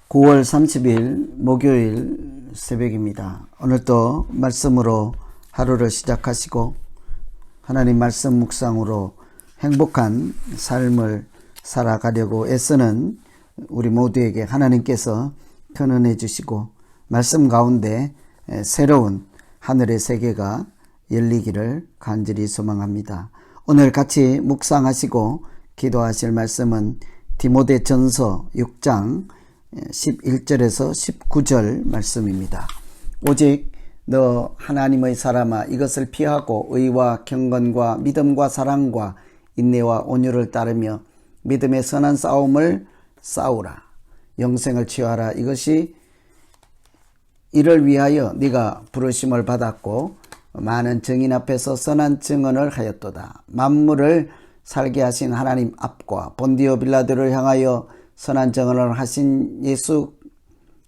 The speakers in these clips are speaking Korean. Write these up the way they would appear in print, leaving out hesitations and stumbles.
9월 30일 목요일 새벽입니다. 오늘도 말씀으로 하루를 시작하시고 하나님 말씀 묵상으로 행복한 삶을 살아가려고 애쓰는 우리 모두에게 하나님께서 큰 은혜 주시고 말씀 가운데 새로운 하늘의 세계가 열리기를 간절히 소망합니다. 오늘 같이 묵상하시고 기도하실 말씀은 디모데전서 6장 11절에서 19절 말씀입니다. 오직 너 하나님의 사람아, 이것을 피하고 의와 경건과 믿음과 사랑과 인내와 온유를 따르며 믿음의 선한 싸움을 싸우라. 영생을 취하라. 이를 위하여 네가 부르심을 받았고 많은 증인 앞에서 선한 증언을 하였도다. 만물을 살게 하신 하나님 앞과 본디오 빌라도를 향하여 선한 증언을 하신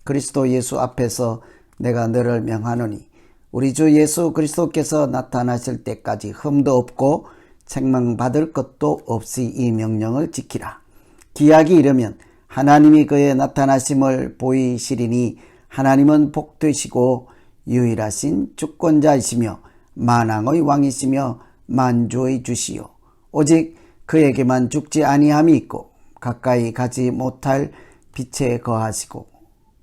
그리스도 예수 앞에서 내가 너를 명하노니 우리 주 예수 그리스도께서 나타나실 때까지 흠도 없고 책망받을 것도 없이 이 명령을 지키라. 기약이 이르면 하나님이 그의 나타나심을 보이시리니 하나님은 복되시고 유일하신 주권자이시며 만왕의 왕이시며 만주의 주시요 오직 그에게만 죽지 아니함이 있고 가까이 가지 못할 빛에 거하시고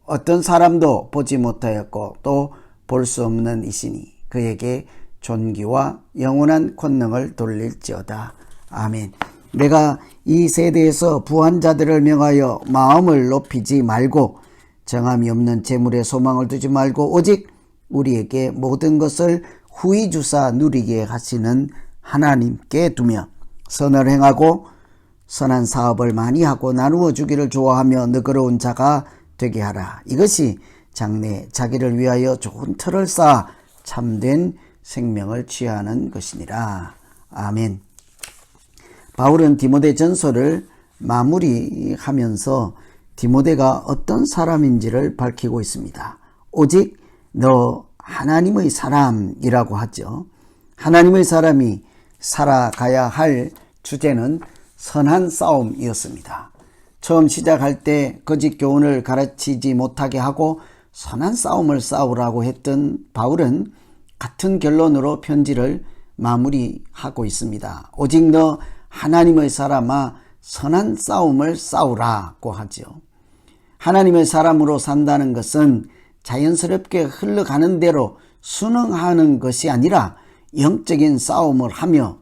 어떤 사람도 보지 못하였고 또 볼 수 없는 이시니 그에게 존귀와 영원한 권능을 돌릴지어다. 아멘. 내가 이 세대에서 부한 자들을 명하여 마음을 높이지 말고 정함이 없는 재물에 소망을 두지 말고 오직 우리에게 모든 것을 후히 주사 누리게 하시는 하나님께 두며 선을 행하고 선한 사업을 많이 하고 나누어 주기를 좋아하며 너그러운 자가 되게 하라. 이것이 장래 자기를 위하여 좋은 터를 쌓아 참된 생명을 취하는 것이니라. 아멘. 바울은 디모데 전서를 마무리하면서 디모데가 어떤 사람인지를 밝히고 있습니다. 오직 너 하나님의 사람이라고 하죠. 하나님의 사람이 살아가야 할 주제는 선한 싸움이었습니다. 처음 시작할 때 거짓 교훈을 가르치지 못하게 하고 선한 싸움을 싸우라고 했던 바울은 같은 결론으로 편지를 마무리하고 있습니다. 오직 너 하나님의 사람아 선한 싸움을 싸우라고 하죠. 하나님의 사람으로 산다는 것은 자연스럽게 흘러가는 대로 순응하는 것이 아니라 영적인 싸움을 하며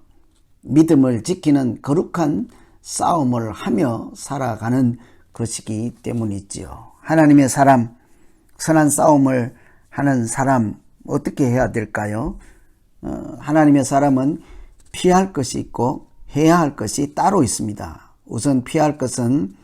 믿음을 지키는 거룩한 싸움을 하며 살아가는 것이기 때문이지요. 하나님의 사람, 선한 싸움을 하는 사람 어떻게 해야 될까요? 하나님의 사람은 피할 것이 있고 해야 할 것이 따로 있습니다. 우선 피할 것은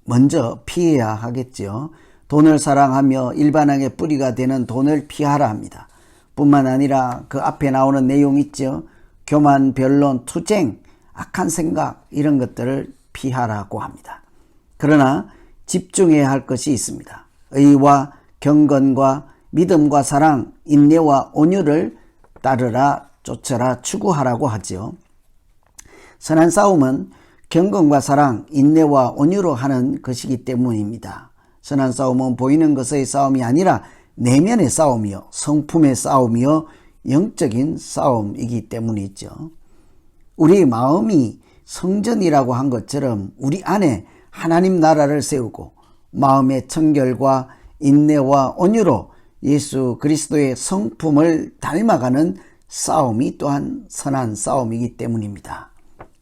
먼저 피해야 하겠죠. 돈을 사랑하며 일반하게 뿌리가 되는 돈을 피하라 합니다. 뿐만 아니라 그 앞에 나오는 내용 있죠. 교만, 변론, 투쟁, 악한 생각 이런 것들을 피하라고 합니다. 그러나 집중해야 할 것이 있습니다. 의와 경건과 믿음과 사랑, 인내와 온유를 따르라, 쫓아라, 추구하라고 하죠. 선한 싸움은 경건과 사랑, 인내와 온유로 하는 것이기 때문입니다. 선한 싸움은 보이는 것의 싸움이 아니라 내면의 싸움이요, 성품의 싸움이요, 영적인 싸움이기 때문이죠. 우리 마음이 성전이라고 한 것처럼 우리 안에 하나님 나라를 세우고 마음의 청결과 인내와 온유로 예수 그리스도의 성품을 닮아가는 싸움이 또한 선한 싸움이기 때문입니다.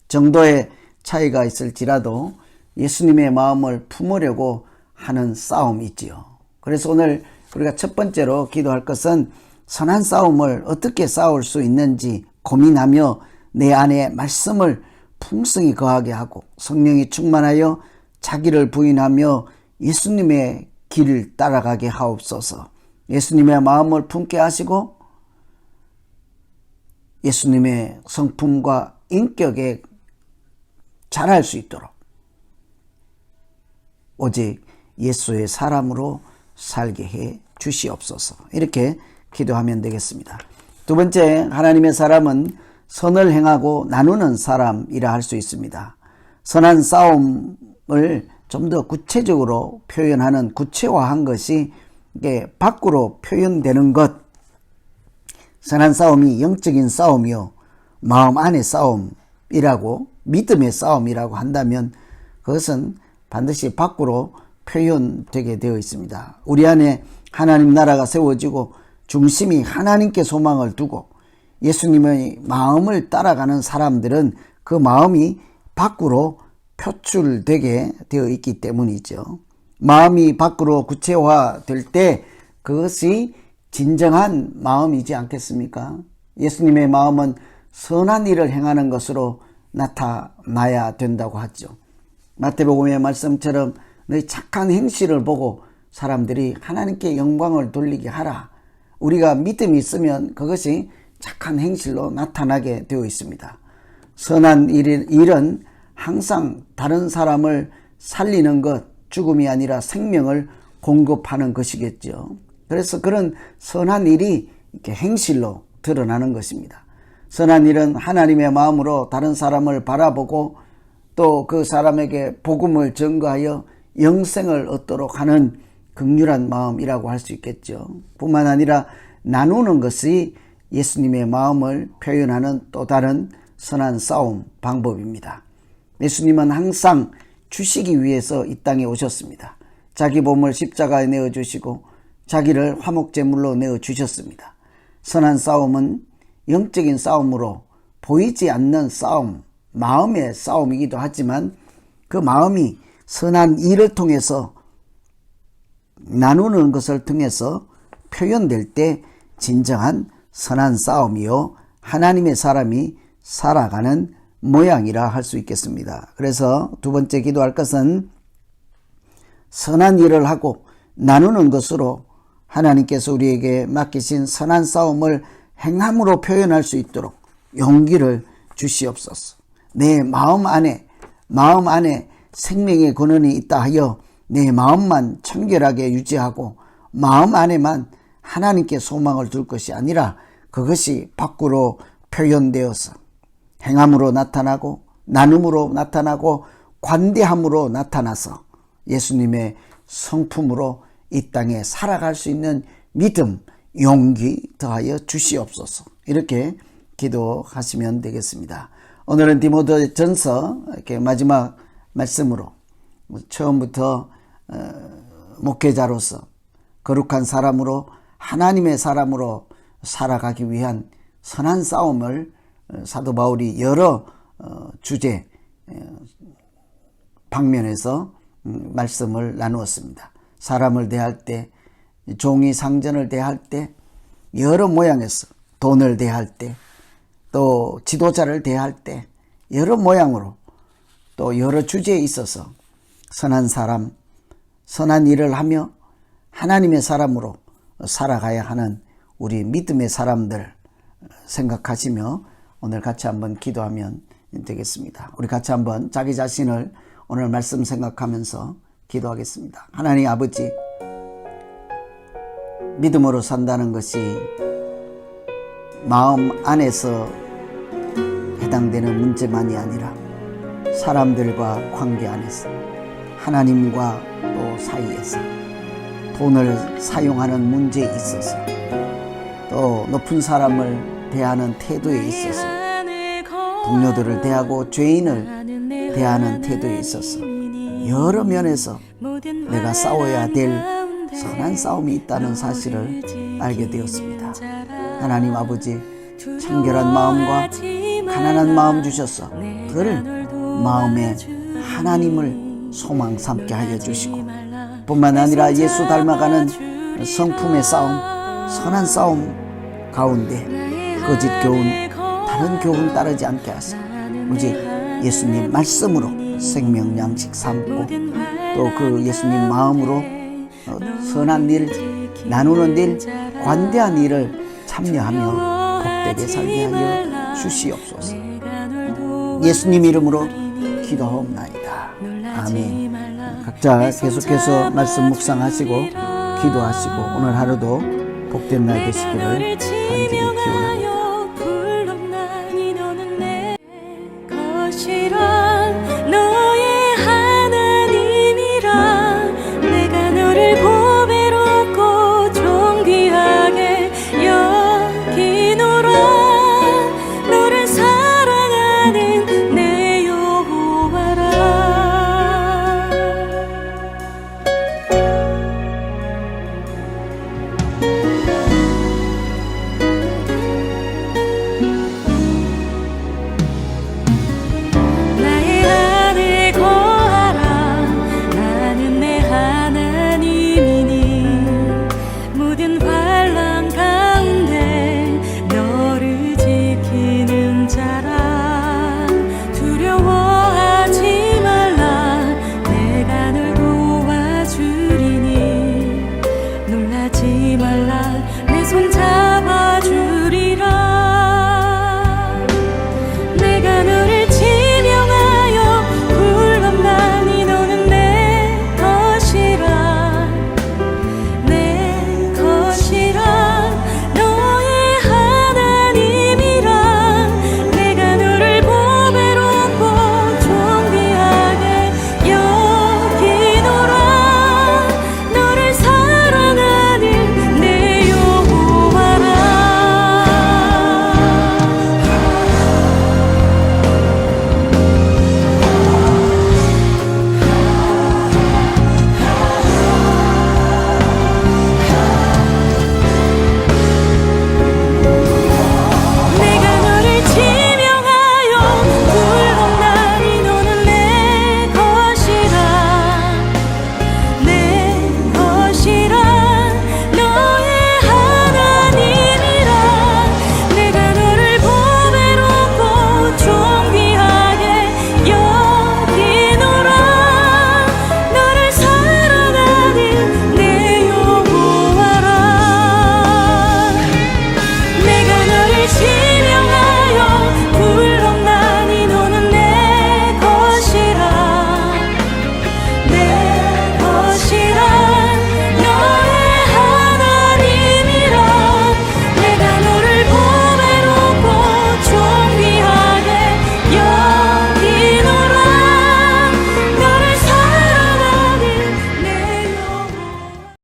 정도의 차이가 있을지라도 예수님의 마음을 품으려고 하는 싸움이지요. 그래서 오늘 우리가 첫 번째로 기도할 것은 선한 싸움을 어떻게 싸울 수 있는지 고민하며 내 안에 말씀을 풍성히 거하게 하고 성령이 충만하여 자기를 부인하며 예수님의 길을 따라가게 하옵소서. 예수님의 마음을 품게 하시고 예수님의 성품과 인격에 자랄 수 있도록 오직 예수의 사람으로 살게 해 주시옵소서. 이렇게 기도하면 되겠습니다. 두 번째, 하나님의 사람은 선을 행하고 나누는 사람이라 할 수 있습니다. 선한 싸움을 좀 더 구체적으로 표현하는, 구체화한 것이 이게 밖으로 표현되는 것, 선한 싸움이 영적인 싸움이요 마음 안의 싸움이라고, 믿음의 싸움이라고 한다면 그것은 반드시 밖으로 표현되게 되어 있습니다. 우리 안에 하나님 나라가 세워지고 중심이 하나님께 소망을 두고 예수님의 마음을 따라가는 사람들은 그 마음이 밖으로 표출되게 되어 있기 때문이죠. 마음이 밖으로 구체화될 때 그것이 진정한 마음이지 않겠습니까? 예수님의 마음은 선한 일을 행하는 것으로 나타나야 된다고 하죠. 마태복음의 말씀처럼 너희 착한 행실을 보고 사람들이 하나님께 영광을 돌리게 하라. 우리가 믿음이 있으면 그것이 착한 행실로 나타나게 되어 있습니다. 선한 일은 항상 다른 사람을 살리는 것, 죽음이 아니라 생명을 공급하는 것이겠죠. 그래서 그런 선한 일이 이렇게 행실로 드러나는 것입니다. 선한 일은 하나님의 마음으로 다른 사람을 바라보고 또 그 사람에게 복음을 전가하여 영생을 얻도록 하는 긍휼한 마음이라고 할 수 있겠죠. 뿐만 아니라 나누는 것이 예수님의 마음을 표현하는 또 다른 선한 싸움 방법입니다. 예수님은 항상 주시기 위해서 이 땅에 오셨습니다. 자기 몸을 십자가에 내어주시고 자기를 화목제물로 내어주셨습니다. 선한 싸움은 영적인 싸움으로 보이지 않는 싸움, 마음의 싸움이기도 하지만 그 마음이 선한 일을 통해서 나누는 것을 통해서 표현될 때 진정한 선한 싸움이요 하나님의 사람이 살아가는 모양이라 할 수 있겠습니다. 그래서 두 번째 기도할 것은 선한 일을 하고 나누는 것으로 하나님께서 우리에게 맡기신 선한 싸움을 행함으로 표현할 수 있도록 용기를 주시옵소서. 내 마음 안에 생명의 근원이 있다 하여 내 마음만 청결하게 유지하고 마음 안에만 하나님께 소망을 둘 것이 아니라 그것이 밖으로 표현되어서 행함으로 나타나고 나눔으로 나타나고 관대함으로 나타나서 예수님의 성품으로 이 땅에 살아갈 수 있는 믿음, 용기 더하여 주시옵소서. 이렇게 기도하시면 되겠습니다. 오늘은 디모데전서 이렇게 마지막 말씀으로 처음부터 목회자로서 거룩한 사람으로 하나님의 사람으로 살아가기 위한 선한 싸움을 사도 바울이 여러 주제 방면에서 말씀을 나누었습니다. 사람을 대할 때, 종이 상전을 대할 때, 여러 모양에서 돈을 대할 때, 또 지도자를 대할 때 여러 모양으로 또 여러 주제에 있어서 선한 사람, 선한 일을 하며 하나님의 사람으로 살아가야 하는 우리 믿음의 사람들 생각하시며 오늘 같이 한번 기도하면 되겠습니다. 우리 같이 한번 자기 자신을 오늘 말씀 생각하면서 기도하겠습니다. 하나님 아버지, 믿음으로 산다는 것이 마음 안에서 해당되는 문제만이 아니라 사람들과 관계 안에서 하나님과 또 사이에서 돈을 사용하는 문제에 있어서 또 높은 사람을 대하는 태도에 있어서 동료들을 대하고 죄인을 대하는 태도에 있어서 여러 면에서 내가 싸워야 될 선한 싸움이 있다는 사실을 알게 되었습니다. 하나님 아버지, 청결한 마음과 가난한 마음 주셔서 늘 마음에 하나님을 소망 삼게 하여 주시고 뿐만 아니라 예수 닮아가는 성품의 싸움, 선한 싸움 가운데 거짓 교훈, 다른 교훈 따르지 않게 하사 오직 예수님 말씀으로 생명 양식 삼고 또 그 예수님 마음으로 선한 일, 나누는 일, 관대한 일을 참여하며 복되게 살게 하여 주시옵소서. 예수님 이름으로 기도하옵나이다. 아멘. 각자 계속해서 말씀 묵상하시고 기도하시고 오늘 하루도 복된 날 되시기를 간절히 기원합니다.